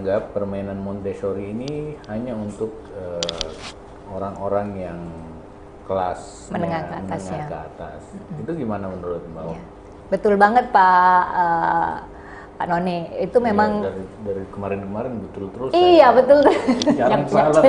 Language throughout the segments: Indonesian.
menganggap permainan Montessori ini hanya untuk orang-orang yang kelas menengah ke atas ya. Itu gimana menurut Mbak? Ya. Betul banget Pak Noni, itu memang dari kemarin-kemarin betul terus. Iya betul. Jarang salah.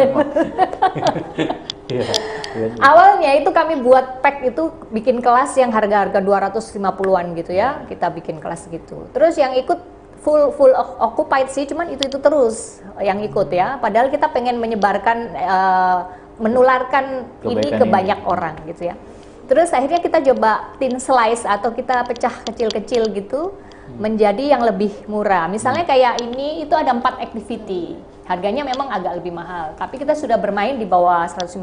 Awalnya itu kami buat pack itu bikin kelas yang harga-harga 250-an gitu ya, kita bikin kelas gitu. Terus yang ikut full occupied sih, cuman itu terus yang ikut ya. Padahal kita pengen menyebarkan, menularkan ini ke banyak orang gitu ya. Terus akhirnya kita coba thin slice atau kita pecah kecil-kecil gitu menjadi yang lebih murah. Misalnya kayak ini itu ada 4 activity. Harganya memang agak lebih mahal, tapi kita sudah bermain di bawah 150.000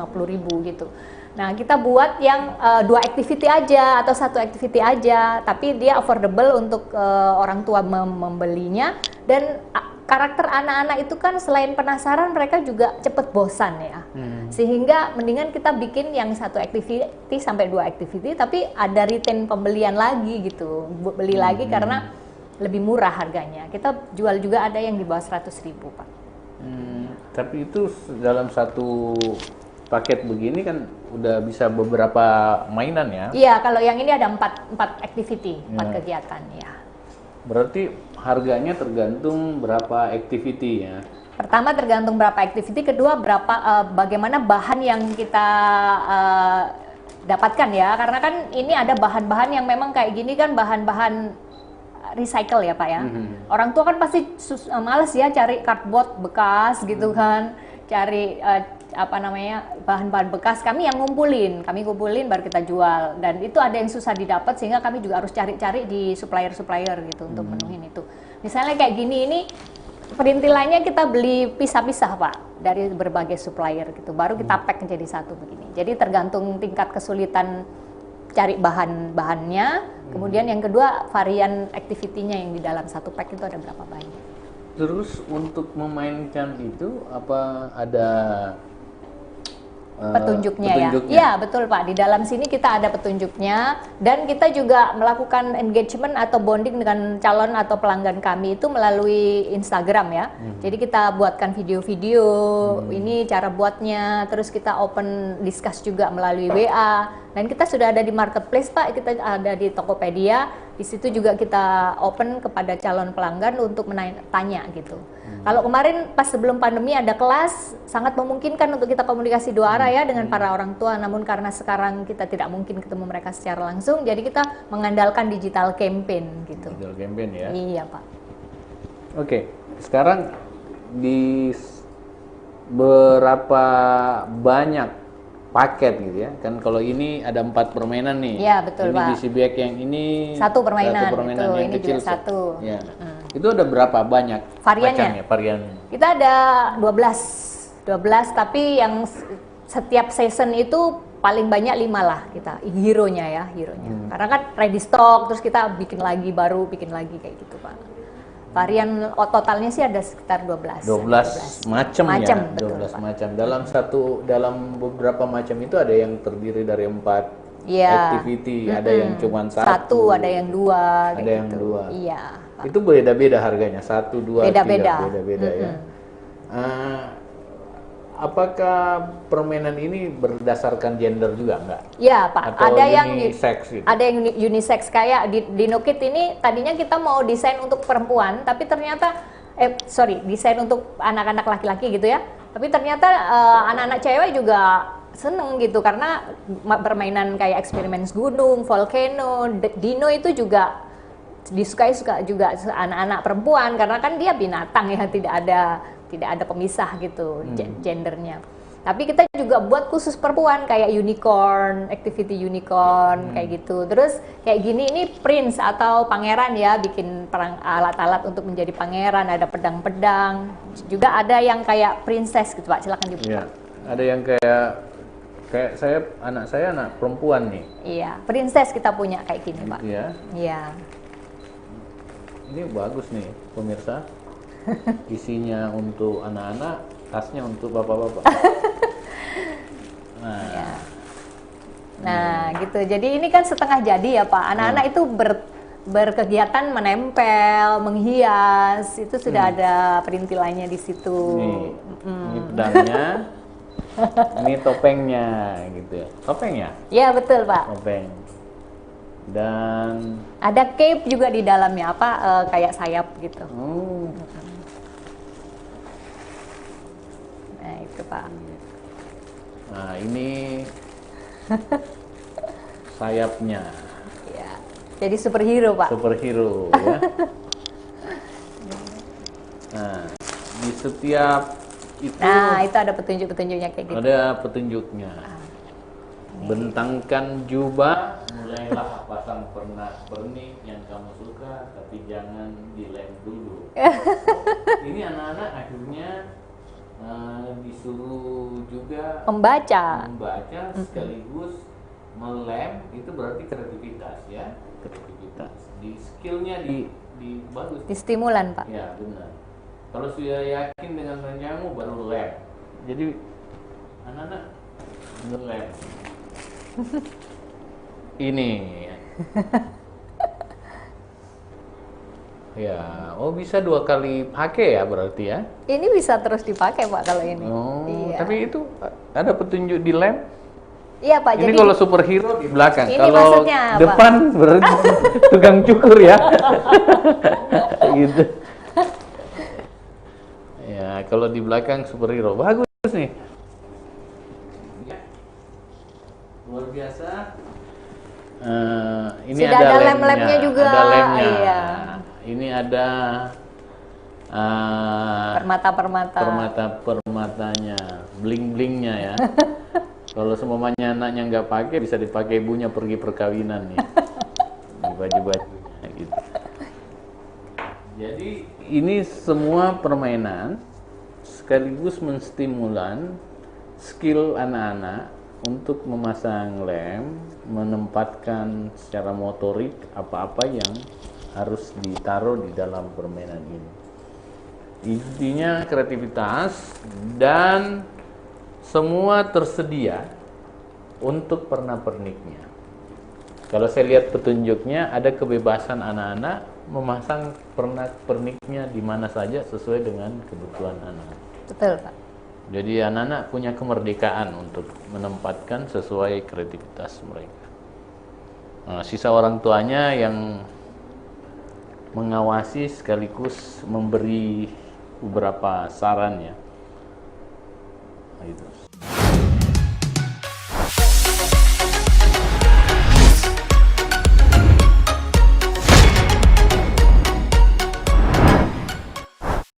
gitu. Nah, kita buat yang 2 activity aja atau 1 activity aja, tapi dia affordable untuk orang tua membelinya. Dan karakter anak-anak itu kan selain penasaran, mereka juga cepet bosan ya. Sehingga mendingan kita bikin yang 1 activity sampai 2 activity, tapi ada retain pembelian lagi gitu, beli lagi karena lebih murah harganya. Kita jual juga ada yang di bawah 100.000 Pak. Tapi itu dalam satu paket begini kan udah bisa beberapa mainan ya? Iya, kalau yang ini ada 4 activity, 4 kegiatan ya. Berarti harganya tergantung berapa activity ya? Pertama tergantung berapa activity, kedua bagaimana bahan yang kita dapatkan ya. Karena kan ini ada bahan-bahan yang memang kayak gini kan bahan-bahan recycle ya Pak ya. Orang tua kan pasti males ya cari cardboard bekas gitu kan, cari bahan-bahan bekas. Kami yang ngumpulin baru kita jual, dan itu ada yang susah didapat sehingga kami juga harus cari-cari di supplier gitu untuk menuhin itu. Misalnya kayak gini, ini perintilannya kita beli pisah-pisah Pak dari berbagai supplier gitu, baru kita pack menjadi satu begini. Jadi tergantung tingkat kesulitan cari bahan-bahannya, kemudian yang kedua varian activity-nya yang di dalam satu pack itu ada berapa banyak. Terus untuk memainkan itu apa ada petunjuknya ya? Iya betul Pak, di dalam sini kita ada petunjuknya, dan kita juga melakukan engagement atau bonding dengan calon atau pelanggan kami itu melalui Instagram ya. Jadi kita buatkan video-video, ini cara buatnya, terus kita open discuss juga melalui WA, dan kita sudah ada di marketplace Pak, kita ada di Tokopedia, di situ juga kita open kepada calon pelanggan untuk tanya gitu. Kalau kemarin pas sebelum pandemi ada kelas, sangat memungkinkan untuk kita komunikasi 2 arah ya dengan para orang tua, namun karena sekarang kita tidak mungkin ketemu mereka secara langsung, jadi kita mengandalkan digital campaign gitu. Digital campaign ya? Iya Pak. Oke, sekarang di berapa banyak paket gitu ya? Kan kalau ini ada 4 permainan nih. Iya betul ini Pak. Ini BC Bag yang ini 1 permainan, itu, yang ini kecil juga 1. Ya. Itu ada berapa banyak variannya? Kita ada 12, tapi yang setiap season itu paling banyak 5 lah kita, hero-nya ya, Karena kan ready stock, terus kita bikin lagi kayak gitu Pak. Varian totalnya sih ada sekitar 12 macam ya, betul, 12 macam. Dalam beberapa macam itu ada yang terdiri dari 4 activity, ada yang cuma 1, ada yang 2, ada yang 2. Iya. Itu beda-beda harganya, 1, 2, 3 beda-beda ya. Apakah permainan ini berdasarkan gender juga enggak? Ya Pak, atau ada yang unisex gitu? Ada yang unisex, kayak di Nukit ini tadinya kita mau desain untuk perempuan, tapi ternyata desain untuk anak-anak laki-laki gitu ya. Tapi ternyata anak-anak cewek juga seneng gitu, karena permainan kayak eksperimen gunung, volcano, dino itu juga disukai juga anak-anak perempuan, karena kan dia binatang ya, tidak ada pemisah gitu gendernya. Tapi kita juga buat khusus perempuan kayak unicorn, activity unicorn kayak gitu. Terus kayak gini, ini prince atau pangeran ya, bikin alat-alat untuk menjadi pangeran, ada pedang-pedang. Juga ada yang kayak princess gitu Pak, silakan dibuka. Iya. Ada yang kayak anak saya anak perempuan nih. Iya, princess kita punya kayak gini Pak. Iya. Iya. Ini bagus nih pemirsa. Isinya untuk anak-anak, tasnya untuk bapak-bapak. Nah, gitu. Jadi ini kan setengah jadi ya Pak. Anak-anak itu berkegiatan menempel, menghias, itu sudah ada perintilannya di situ. Ini pedangnya, ini topengnya gitu ya. Topeng ya? Ya betul Pak. Topeng. Dan Ada cape juga di dalamnya, kayak sayap gitu. Nah itu Pak. Nah ini sayapnya. Ya. Jadi superhero Pak. Superhero ya. Nah di setiap itu ada petunjuk-petunjuknya kayak gitu. ada petunjuknya. Bentangkan jubah, mulailah pasang pernak-pernik yang kamu suka, tapi jangan dilem dulu. Ini anak-anak akhirnya disuruh juga Membaca. sekaligus melem. Itu berarti kreativitas ya, kreativitas. Di skillnya di bagus. Di stimulan Pak. Ya benar. Kalau sudah yakin dengan rencanamu baru lem. Jadi anak-anak ngelem. Ini ya, bisa 2 kali pakai ya berarti ya. Ini bisa terus dipakai Pak kalau ini. Iya. Tapi itu ada petunjuk di lem. Iya Pak. Ini Jadi kalau superhero di belakang, ini kalau maksudnya apa? depan berarti tukang cukur ya. Gitu. Ya, kalau di belakang superhero bagus nih. Luar biasa. Ini sudah ada lem-lemnya juga. Ada lemnya. Iya. Ini ada permata-permatanya, bling-blingnya ya. Kalau semuanya anaknya nggak pakai, bisa dipakai ibunya pergi perkawinan nih. Di baju-bajunya gitu. Jadi ini semua permainan sekaligus menstimulan skill anak-anak untuk memasang lem, menempatkan secara motorik apa-apa yang harus ditaruh di dalam permainan ini. Intinya kreativitas dan semua tersedia untuk pernak-perniknya. Kalau saya lihat petunjuknya, ada kebebasan anak-anak memasang pernak-perniknya di mana saja sesuai dengan kebutuhan anak. Betul Pak. Jadi anak-anak punya kemerdekaan untuk menempatkan sesuai kreativitas mereka. Nah, sisa orang tuanya yang mengawasi sekaligus memberi beberapa saran ya. Nah, itu.